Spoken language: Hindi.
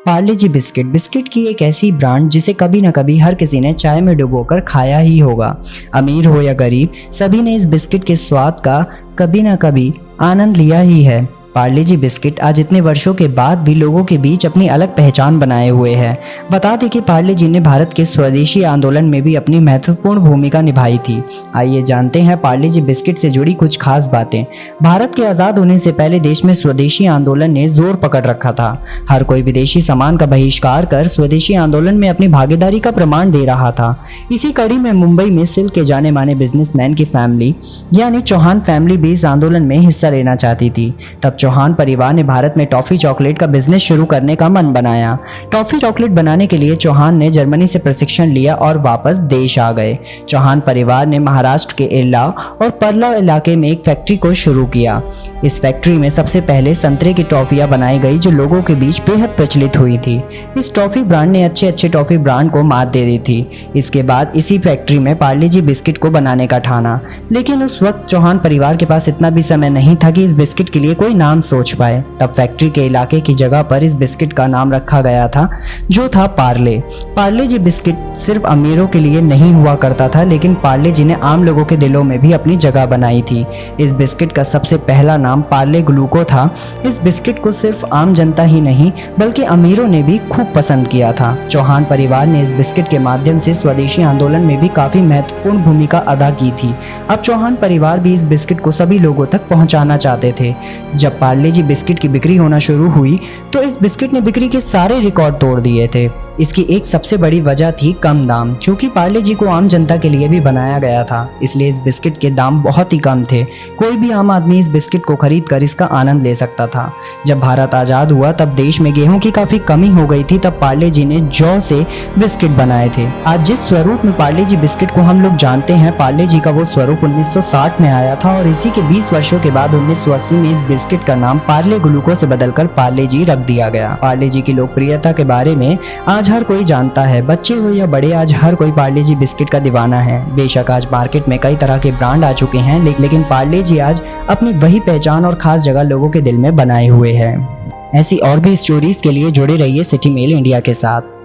पार्ले जी बिस्किट। बिस्किट की एक ऐसी ब्रांड जिसे कभी ना कभी हर किसी ने चाय में डुबोकर खाया ही होगा। अमीर हो या गरीब, सभी ने इस बिस्किट के स्वाद का कभी ना कभी आनंद लिया ही है। पार्ले जी बिस्किट आज इतने वर्षों के बाद भी लोगों के बीच अपनी अलग पहचान बनाए हुए है। बता दें कि पार्ले जी ने भारत के स्वदेशी आंदोलन में भी अपनी महत्वपूर्ण भूमिका निभाई थी। आइए जानते हैं पार्ले जी बिस्किट से जुड़ी कुछ खास बातें। भारत के आज़ाद होने से पहले देश में स्वदेशी आंदोलन ने जोर पकड़ रखा था। हर कोई विदेशी सामान का बहिष्कार कर स्वदेशी आंदोलन में अपनी भागीदारी का प्रमाण दे रहा था। इसी कड़ी में मुंबई में सिल्क के जाने माने बिजनेसमैन की फैमिली यानी चौहान फैमिली भी इस आंदोलन में हिस्सा लेना चाहती थी। तब चौहान परिवार ने भारत में टॉफी चॉकलेट का बिजनेस शुरू करने का मन बनाया। टॉफी चॉकलेट बनाने के लिए चौहान ने जर्मनी से प्रशिक्षण लिया और वापस देश आ गए। चौहान परिवार ने महाराष्ट्र के एल्ला और परला इलाके में एक फैक्ट्री को शुरू किया। इस फैक्ट्री में सबसे पहले संतरे की टॉफियां बनाई गई जो लोगों के बीच बेहद प्रचलित हुई थी। इस टॉफी ब्रांड ने अच्छे टॉफी ब्रांड को मात दे दी थी। इसके बाद इसी फैक्ट्री में पार्ले जी बिस्किट को बनाने का ठाना, लेकिन उस वक्त चौहान परिवार के पास इतना भी समय नहीं था कि इस बिस्किट के लिए कोई नाम सोच पाए। तब फैक्ट्री के इलाके की जगह पर इस बिस्किट का नाम रखा गया था जो था पार्ले। पार्ले जी बिस्किट सिर्फ अमीरों के लिए नहीं हुआ करता था, लेकिन पार्ले जी ने आम लोगों के दिलों में भी अपनी जगह बनाई थी। इस बिस्किट का सबसे पहला नाम पार्ले ग्लूको था। इस बिस्किट को सिर्फ आम जनता ही नहीं बल्कि अमीरों ने भी खूब पसंद किया था। चौहान परिवार ने इस बिस्किट के माध्यम से स्वदेशी आंदोलन में भी काफी महत्वपूर्ण भूमिका अदा की थी। अब चौहान परिवार भी इस बिस्किट को सभी लोगों तक पहुंचाना चाहते थे। जब पार्ले जी बिस्किट की बिक्री होना शुरू हुई तो इस बिस्किट ने बिक्री के सारे रिकॉर्ड तोड़ दिए थे। इसकी एक सबसे बड़ी वजह थी कम दाम। क्योंकि पार्ले जी को आम जनता के लिए भी बनाया गया था, इसलिए इस बिस्किट के दाम बहुत ही कम थे। कोई भी आम आदमी इस बिस्किट को खरीद कर इसका आनंद ले सकता था। जब भारत आज़ाद हुआ तब देश में गेहूं की काफ़ी कमी हो गई थी। तब पार्ले जी ने जौ से बिस्किट बनाए थे। आज जिस स्वरूप में पार्ले जी बिस्किट को हम लोग जानते हैं, पार्ले जी का वो स्वरूप 1960 में आया था और इसी के 20 वर्षों के बाद 1980 में इस बिस्किट का नाम पार्ले ग्लूको से बदलकर पार्ले जी रख दिया गया। पार्ले जी की लोकप्रियता के बारे में आज हर कोई जानता है। बच्चे हो या बड़े, आज हर कोई पार्ले जी बिस्किट का दीवाना है। बेशक आज मार्केट में कई तरह के ब्रांड आ चुके हैं, लेकिन पार्ले जी आज अपनी वही पहचान और खास जगह लोगों के दिल में बनाए हुए हैं। ऐसी और भी स्टोरीज के लिए जुड़े रहिए सिटी मेल इंडिया के साथ।